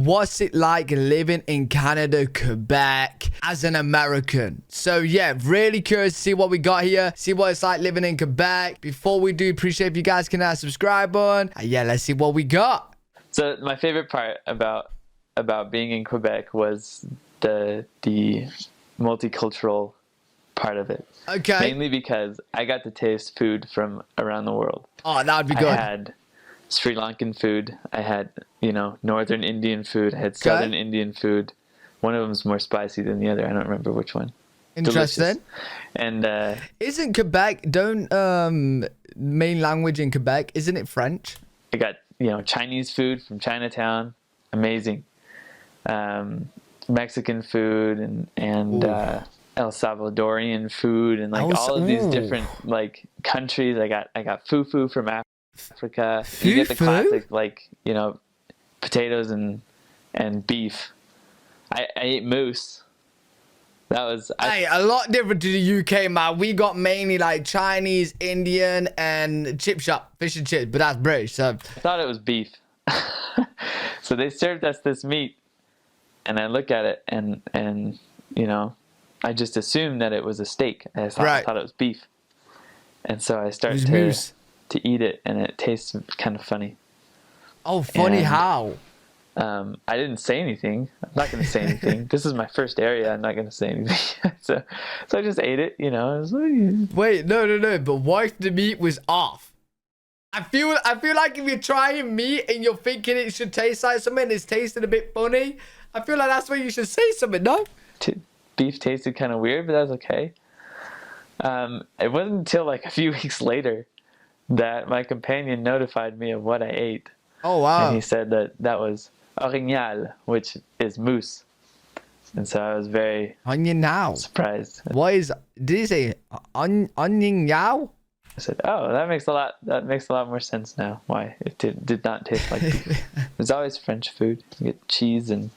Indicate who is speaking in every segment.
Speaker 1: What's it like living in Canada, Quebec as an American? So yeah, really curious to see what we got here. See what it's like living in Quebec. Before we do, appreciate if you guys can hit that subscribe button. And yeah, let's see what we got.
Speaker 2: So my favorite part about being in Quebec was the multicultural part of it.
Speaker 1: Okay.
Speaker 2: Mainly because I got to taste food from around the world.
Speaker 1: Oh, that would be good.
Speaker 2: I had Sri Lankan food. I had, Northern Indian food. I had Southern Indian food. One of them's more spicy than the other. I don't remember which one.
Speaker 1: Interesting.
Speaker 2: Delicious. And
Speaker 1: isn't Quebec, main language in Quebec, isn't it French?
Speaker 2: I got, Chinese food from Chinatown. Amazing. Mexican food and El Salvadorian food and all of these different countries. I got fufu from Africa. You get the classic potatoes and beef. I ate moose. That was
Speaker 1: a lot different to the UK, man. We got mainly Chinese, Indian, and chip shop, fish and chips, but that's British. So
Speaker 2: I thought it was beef. So they served us this meat, and I look at it, and I just assumed that it was a steak. I thought it was beef, and so I started to eat it, and it tastes kind of funny.
Speaker 1: Oh, funny and, how?
Speaker 2: I didn't say anything. I'm not going to say anything. This is my first area. I'm not going to say anything. so I just ate it. I was like,
Speaker 1: wait, no. But what if the meat was off? I feel like if you're trying meat and you're thinking it should taste like something, and it's tasting a bit funny. I feel like that's where you should say something, no?
Speaker 2: Beef tasted kind of weird, but that was okay. It wasn't until a few weeks later that my companion notified me of what I ate.
Speaker 1: Oh, wow.
Speaker 2: And he said that was orignal, which is moose. And so I was very surprised.
Speaker 1: What is, did he say orignal?
Speaker 2: I said, oh, that makes a lot more sense now why it did not taste like beef. There's always French food. You get cheese and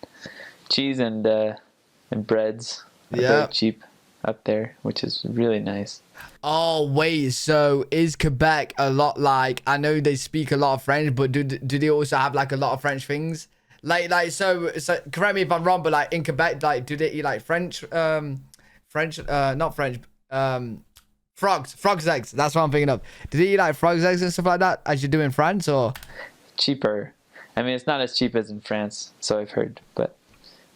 Speaker 2: breads are very cheap up there, which is really nice.
Speaker 1: Oh wait, so is Quebec a lot I know they speak a lot of French, but do they also have a lot of French things? So correct me if I'm wrong, but in Quebec, do they eat French not French, frogs eggs? That's what I'm thinking of. Do they eat frogs eggs and stuff like that as you do in France, or?
Speaker 2: Cheaper. I mean, it's not as cheap as in France, so I've heard, but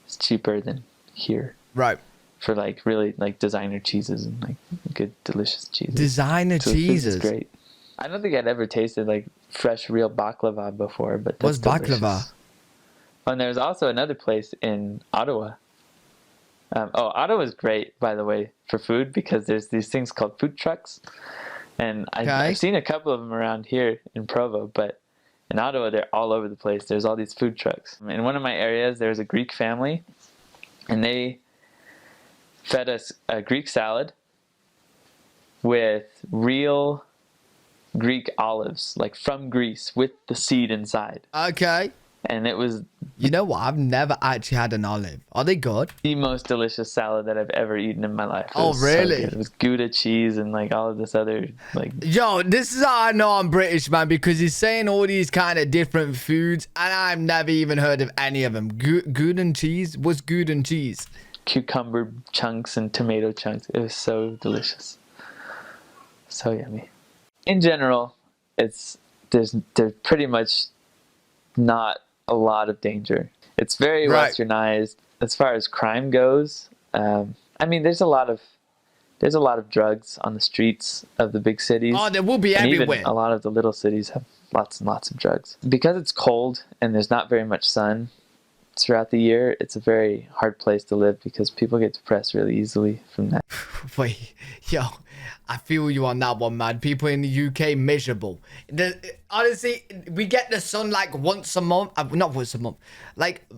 Speaker 2: it's cheaper than here.
Speaker 1: Right.
Speaker 2: For really designer cheeses and good delicious cheeses.
Speaker 1: Designer cheeses.
Speaker 2: It's great. I don't think I'd ever tasted fresh real baklava before, but that's
Speaker 1: what's baklava?
Speaker 2: Oh, and there's also another place in Ottawa. Ottawa's great, by the way, for food because there's these things called food trucks, and I've seen a couple of them around here in Provo, but in Ottawa they're all over the place. There's all these food trucks. In one of my areas, there's a Greek family, and they fed us a Greek salad with real Greek olives, from Greece, with the seed inside.
Speaker 1: Okay.
Speaker 2: And it was...
Speaker 1: You know what? I've never actually had an olive. Are they good?
Speaker 2: The most delicious salad that I've ever eaten in my life.
Speaker 1: Oh, really?
Speaker 2: So it was Gouda cheese and all of this other
Speaker 1: Yo, this is how I know I'm British, man, because he's saying all these kind of different foods, and I've never even heard of any of them. Gouda cheese? What's Gouda cheese?
Speaker 2: Cucumber chunks and tomato chunks. It was so delicious. So yummy. In general, there's pretty much not a lot of danger. It's very westernized as far as crime goes. I mean, there's a lot of drugs on the streets of the big cities.
Speaker 1: Oh, there will be everywhere.
Speaker 2: Even a lot of the little cities have lots and lots of drugs. Because it's cold and there's not very much sun throughout the year, it's a very hard place to live because people get depressed really easily from that.
Speaker 1: Wait, yo, I feel you on that one, man. People in the UK miserable. Honestly, we get the sun once a month. Not once a month,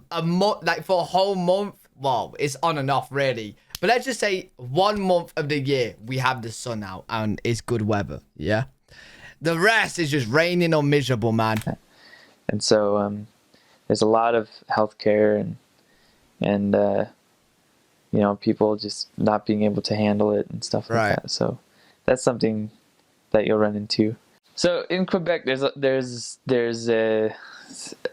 Speaker 1: a month, for a whole month. Well, it's on and off really. But let's just say 1 month of the year we have the sun out and it's good weather. Yeah. The rest is just raining or miserable, man.
Speaker 2: And so there's a lot of healthcare and people just not being able to handle it and stuff like that. So that's something that you'll run into. So in Quebec, there's a,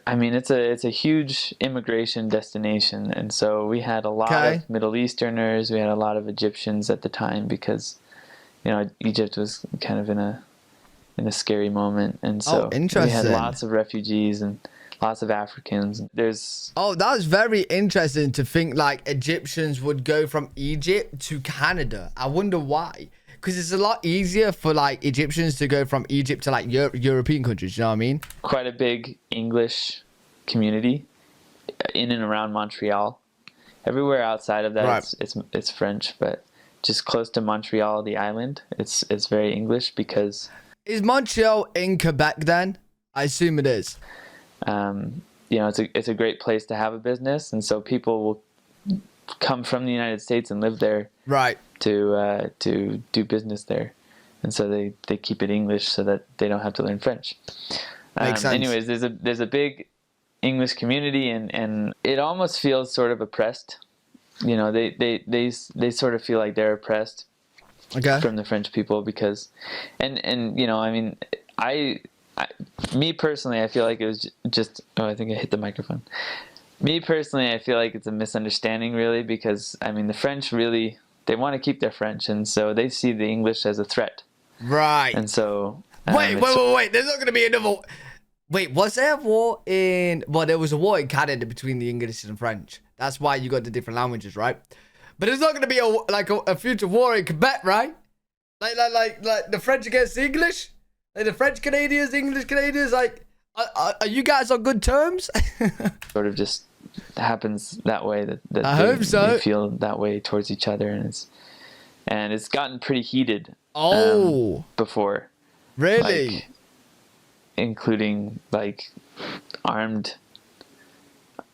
Speaker 2: I mean, it's a huge immigration destination, and so we had a lot of Middle Easterners. We had a lot of Egyptians at the time because, Egypt was kind of in a scary moment, and so we had lots of refugees and lots of Africans.
Speaker 1: That's very interesting to think like Egyptians would go from Egypt to Canada. I wonder why. Because it's a lot easier for like Egyptians to go from Egypt to like European countries, you know what I mean?
Speaker 2: Quite a big English community in and around Montreal. Everywhere outside of that, it's French, but just close to Montreal, the island, it's very English because...
Speaker 1: Is Montreal in Quebec then? I assume it is.
Speaker 2: It's a great place to have a business, and so people will come from the United States and live there,
Speaker 1: right?
Speaker 2: To do business there, and so they keep it English so that they don't have to learn French.
Speaker 1: Makes sense.
Speaker 2: Anyways, there's a big English community, and it almost feels sort of oppressed. They sort of feel like they're oppressed from the French people because, me personally, I feel like it was just... Oh, I think I hit the microphone. Me personally, I feel like it's a misunderstanding, really, because, the French really... They want to keep their French, and so they see the English as a threat.
Speaker 1: Right.
Speaker 2: And so...
Speaker 1: Wait. There's not going to be another... Wait, was there a war in... Well, there was a war in Canada between the English and French. That's why you got the different languages, right? But there's not going to be a future war in Quebec, right? Like the French against the English? Like the French Canadians, English Canadians, like, are you guys on good terms?
Speaker 2: Sort of just happens that way that
Speaker 1: I hope so.
Speaker 2: They feel that way towards each other, and it's gotten pretty heated. Before.
Speaker 1: Really?
Speaker 2: Like, including like armed,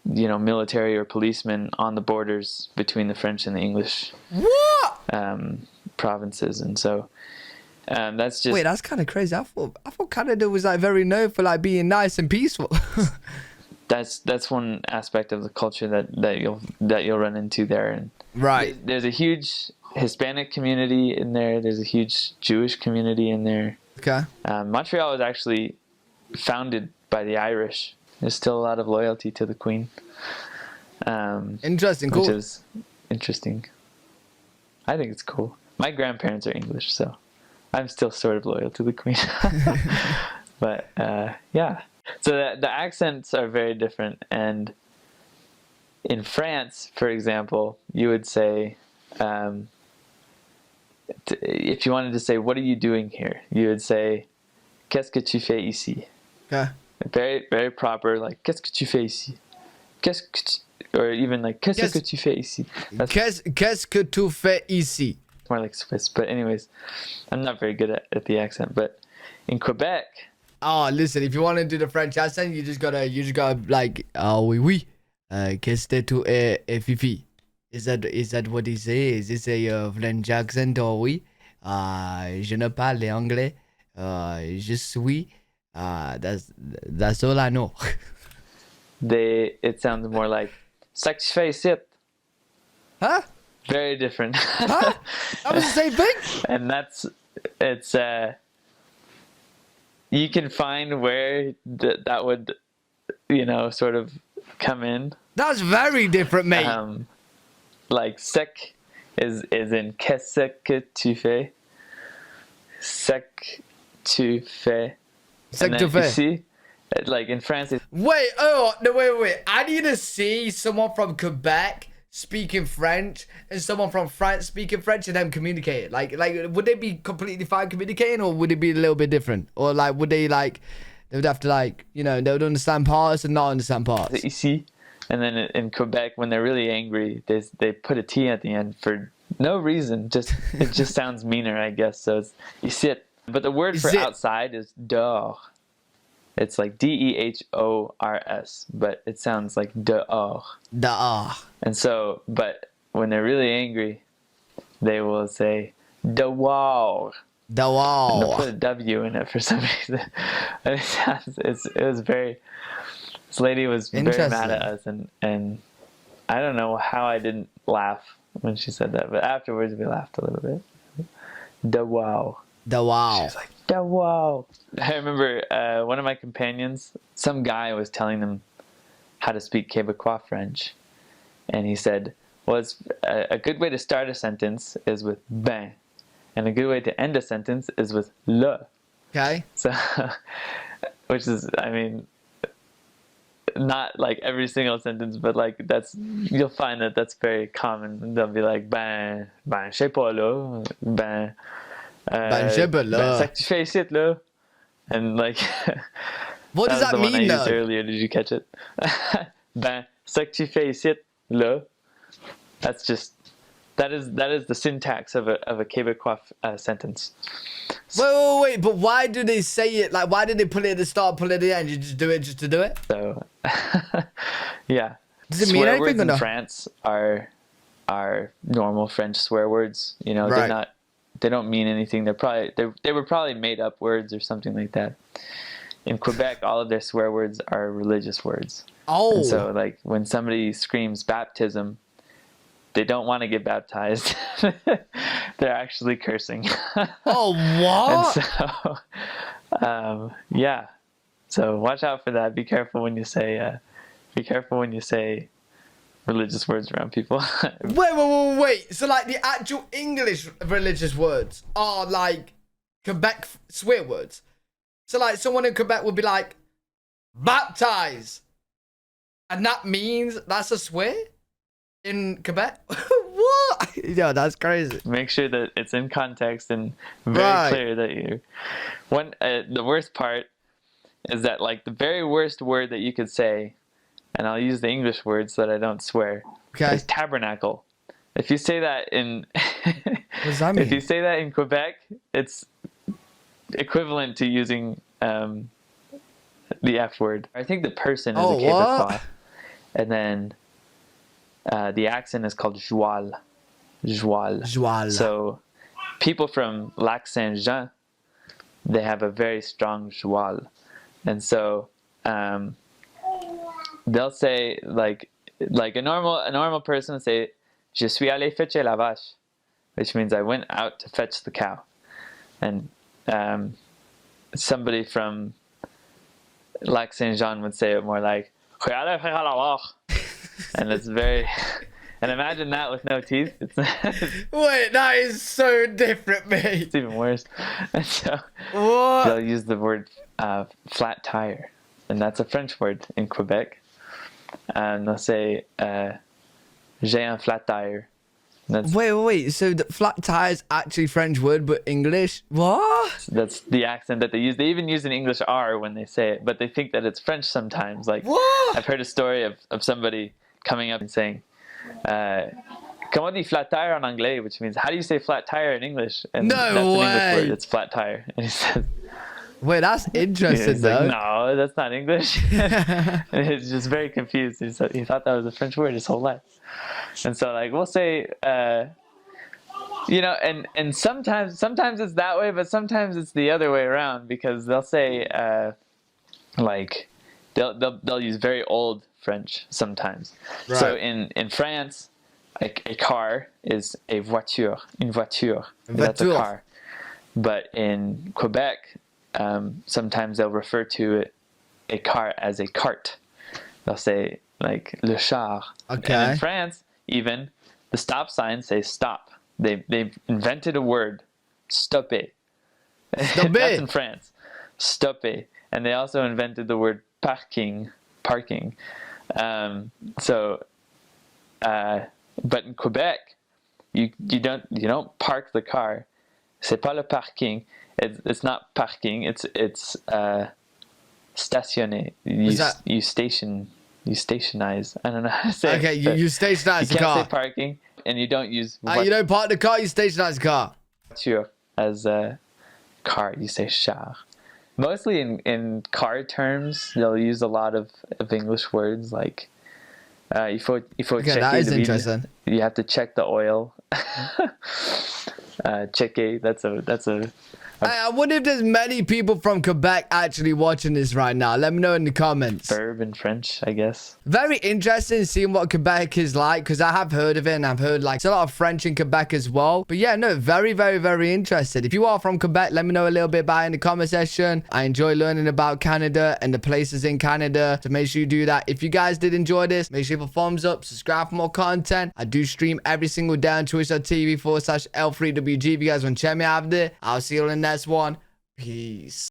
Speaker 2: military or policemen on the borders between the French and the English provinces, and so. That's just...
Speaker 1: Wait, that's kind of crazy. I thought Canada was like very known for like being nice and peaceful.
Speaker 2: That's one aspect of the culture that you'll run into there. And
Speaker 1: right.
Speaker 2: There's a huge Hispanic community in there. There's a huge Jewish community in there.
Speaker 1: Okay.
Speaker 2: Montreal was actually founded by the Irish. There's still a lot of loyalty to the Queen.
Speaker 1: Interesting. Cool.
Speaker 2: Which is interesting. I think it's cool. My grandparents are English, so I'm still sort of loyal to the Queen. But yeah. So the accents are very different. And in France, for example, you would say, if you wanted to say, what are you doing here? You would say, qu'est-ce que tu fais ici?
Speaker 1: Okay.
Speaker 2: Very, very proper, like, qu'est-ce que tu fais ici? Or even like, qu'est-ce que tu fais ici?
Speaker 1: Qu'est-ce que tu fais ici?
Speaker 2: More like Swiss, but anyways, I'm not very good at the accent. But in Quebec,
Speaker 1: listen, if you want to do the French accent, you just gotta like, oui, qu'est-ce que tu es fifi? Is that what he says? Is it a French accent? Oh oui, je ne parle anglais, je suis, that's all I know.
Speaker 2: It sounds more like satisfait.
Speaker 1: Huh?
Speaker 2: Very different.
Speaker 1: Huh? That was the same thing?
Speaker 2: And it's you can find where that would, sort of come in.
Speaker 1: That's very different, mate.
Speaker 2: Like sec is in qu'est-ce que tu fais? Sec tu fais.
Speaker 1: Sec tu fais.
Speaker 2: Ici, like in France.
Speaker 1: Wait. I need to see someone from Quebec speaking French and someone from France speaking French and them communicating. Like would they be completely fine communicating, or would it be a little bit different? Or like would they they would have to they would understand parts and not understand parts?
Speaker 2: Ici, and then in Quebec when they're really angry, they put a T at the end for no reason. It just sounds meaner, I guess. So it's ici. But the word for outside is dehors. It's like DEHORS, but it sounds like dehors.
Speaker 1: Dehors.
Speaker 2: And so, but when they're really angry, they will say dehors.
Speaker 1: Dehors.
Speaker 2: And they'll put a W in it for some reason. And it was very. This lady was very mad at us, and I don't know how I didn't laugh when she said that, but afterwards we laughed a little bit. Dehors.
Speaker 1: Dehors.
Speaker 2: She was like, Wow. I remember one of my companions, some guy was telling them how to speak Quebecois French. And he said, well, it's, a good way to start a sentence is with ben. And a good way to end a sentence is with le.
Speaker 1: Okay.
Speaker 2: So, which is, I mean, not like every single sentence, but like you'll find that that's very common. They'll be like, ben, je sais pas là, ben,
Speaker 1: je sais pas là.
Speaker 2: Ben, ça que tu fais ici, là. And like,
Speaker 1: what does that mean,
Speaker 2: one I
Speaker 1: though?
Speaker 2: used earlier. Did you catch it? Ben, ça que tu fais ici, là. That's just, that is the syntax of a Quebecois sentence.
Speaker 1: Wait, but why do they say it? Like, why did they put it at the start, put it at the end? You just do it just to do it?
Speaker 2: So, yeah.
Speaker 1: Does it mean
Speaker 2: swear
Speaker 1: anything
Speaker 2: words
Speaker 1: or no?
Speaker 2: in France are normal French swear words. You know,
Speaker 1: Right.
Speaker 2: they don't mean anything. They were probably made up words or something like that. In Quebec, all of their swear words are religious words.
Speaker 1: Oh.
Speaker 2: And so, like, when somebody screams baptism, they don't want to get baptized. They're actually cursing.
Speaker 1: Oh, what?
Speaker 2: And so, yeah. So watch out for that. Be careful when you say religious words around people.
Speaker 1: Wait. So, like, the actual English religious words are, like, Quebec swear words. So, like, someone in Quebec would be like, baptize. And that means that's a swear in Quebec? What? Yo, that's crazy.
Speaker 2: Make sure that it's in context and very clear that the worst part is that, like, the very worst word that you could say, and I'll use the English word so that I don't swear, is tabernacle. If you say that in
Speaker 1: what does that mean?
Speaker 2: If you say that in Quebec, it's equivalent to using the F word. I think the person is a Quebecois, and then the accent is called joual. So people from Lac Saint Jean, they have a very strong joual, and so they'll say like a normal person would say, "Je suis allé fetcher la vache," which means I went out to fetch the cow, and somebody from Lac Saint Jean would say it more like, "Je suis allé faire la vache," and it's very. And imagine that with no teeth.
Speaker 1: Wait, that is so different, mate.
Speaker 2: It's even worse. And so they'll use the word flat tire, and that's a French word in Quebec. And they'll say, "J'ai un flat tire."
Speaker 1: Wait. So the flat tire is actually French word, but English? What?
Speaker 2: That's the accent that they use. They even use an English R when they say it, but they think that it's French sometimes. Like,
Speaker 1: what?
Speaker 2: I've heard a story of somebody coming up and saying, "Comment dit flat tire en anglais?" which means, how do you say flat tire in English? And
Speaker 1: no
Speaker 2: that's
Speaker 1: way.
Speaker 2: an English word. It's flat tire. And he says,
Speaker 1: wait, that's interesting, though.
Speaker 2: Like, no, that's not English. And he's just very confused. He thought that was a French word his whole life. And so, like, we'll say, and sometimes it's that way, but sometimes it's the other way around, because they'll say, like, they'll use very old French sometimes. Right. So in France, a car is a voiture, une voiture. That's a car. But in Quebec, sometimes they'll refer to a car as a cart. They'll say, like, le char.
Speaker 1: Okay.
Speaker 2: And in France, even, the stop signs say stop. They've invented a word, stoppe.
Speaker 1: Stoppe.
Speaker 2: That's in France. Stoppe. And they also invented the word parking. But in Quebec, you don't park the car. C'est pas le parking. It's not parking. It's stationner. You stationize. I don't know how to say.
Speaker 1: Okay, you stationize the car.
Speaker 2: You can't say parking, and you don't use.
Speaker 1: You don't park the car. You stationize the car.
Speaker 2: Voiture as a car. You say char. Mostly in car terms, they'll use a lot of English words like il faut
Speaker 1: okay, that is interesting.
Speaker 2: You have to check the oil. Cheque. That's a
Speaker 1: I wonder if there's many people from Quebec actually watching this right now. Let me know in the comments.
Speaker 2: verb in French, I guess.
Speaker 1: Very interesting seeing what Quebec is like, because I have heard of it, and I've heard like it's a lot of French in Quebec as well. But yeah, no, very, very, very interested. If you are from Quebec, let me know a little bit about it in the comment section. I enjoy learning about Canada and the places in Canada, so make sure you do that. If you guys did enjoy this, make sure you put a thumbs up, subscribe for more content. I do stream every single day on twitch.tv/L3WG. If you guys want to check me out there, I'll see you in the next one. Peace.